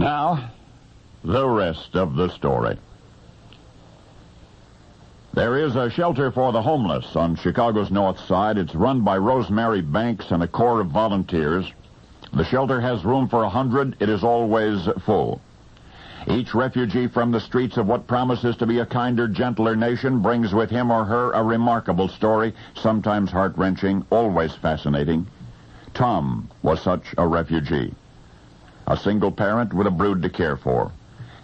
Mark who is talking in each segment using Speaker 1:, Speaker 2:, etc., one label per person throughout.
Speaker 1: Now, the rest of the story. There is a shelter for the homeless on Chicago's north side. It's run by Rosemary Banks and a corps of volunteers. The shelter has room for 100. It is always full. Each refugee from the streets of what promises to be a kinder, gentler nation brings with him or her a remarkable story, sometimes heart-wrenching, always fascinating. Tom was such a refugee. A single parent with a brood to care for.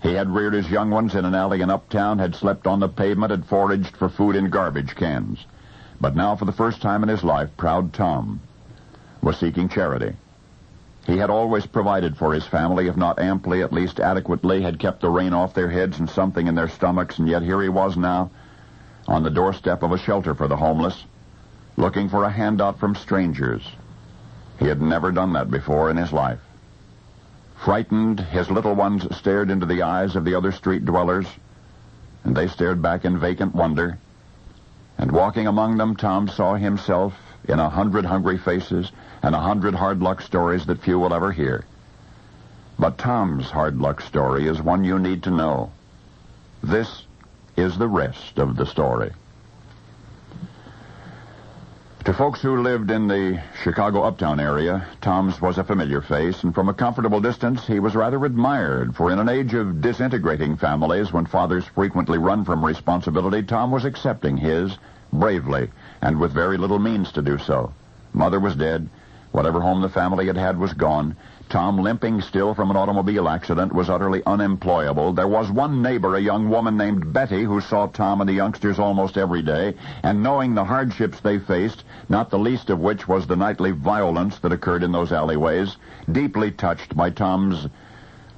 Speaker 1: He had reared his young ones in an alley in Uptown, had slept on the pavement, had foraged for food in garbage cans. But now, for the first time in his life, proud Tom was seeking charity. He had always provided for his family, if not amply, at least adequately, had kept the rain off their heads and something in their stomachs, and yet here he was now, on the doorstep of a shelter for the homeless, looking for a handout from strangers. He had never done that before in his life. Frightened, his little ones stared into the eyes of the other street dwellers, and they stared back in vacant wonder. And walking among them, Tom saw himself in 100 hungry faces and 100 hard luck stories that few will ever hear. But Tom's hard luck story is one you need to know. This is the rest of the story. To folks who lived in the Chicago Uptown area, Tom's was a familiar face, and from a comfortable distance, he was rather admired, for in an age of disintegrating families, when fathers frequently run from responsibility, Tom was accepting his bravely, and with very little means to do so. Mother was dead. Whatever home the family had had was gone. Tom, limping still from an automobile accident, was utterly unemployable. There was one neighbor, a young woman named Betty, who saw Tom and the youngsters almost every day, and knowing the hardships they faced, not the least of which was the nightly violence that occurred in those alleyways, deeply touched by Tom's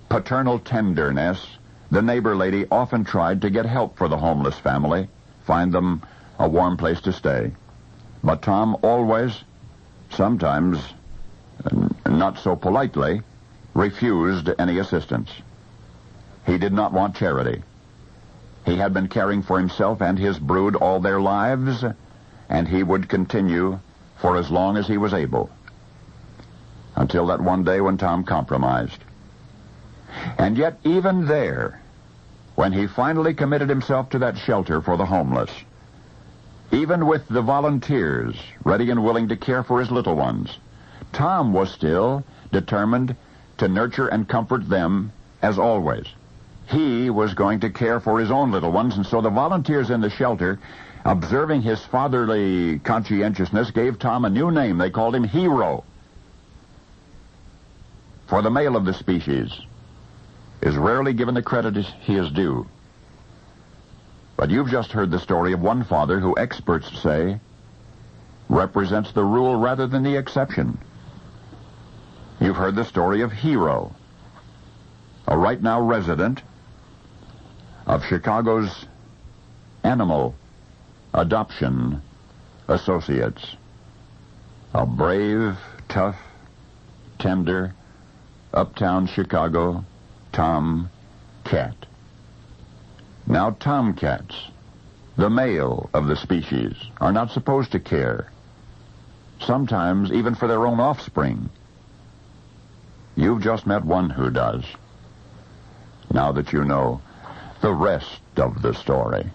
Speaker 1: paternal tenderness, the neighbor lady often tried to get help for the homeless family, find them a warm place to stay. But Tom always, sometimes not so politely, refused any assistance. He did not want charity. He had been caring for himself and his brood all their lives, and he would continue for as long as he was able, until that one day when Tom compromised. And yet, even there, when he finally committed himself to that shelter for the homeless, even with the volunteers ready and willing to care for his little ones, Tom was still determined to nurture and comfort them as always. He was going to care for his own little ones, and so the volunteers in the shelter, observing his fatherly conscientiousness, gave Tom a new name. They called him Hero. For the male of the species is rarely given the credit he is due. But you've just heard the story of one father who experts say represents the rule rather than the exception. You've heard the story of Hero, a right now resident of Chicago's Animal Adoption Associates. A brave, tough, tender, uptown Chicago Tom Cat. Now, tomcats, the male of the species, are not supposed to care, sometimes even for their own offspring. You've just met one who does. Now that you know the rest of the story.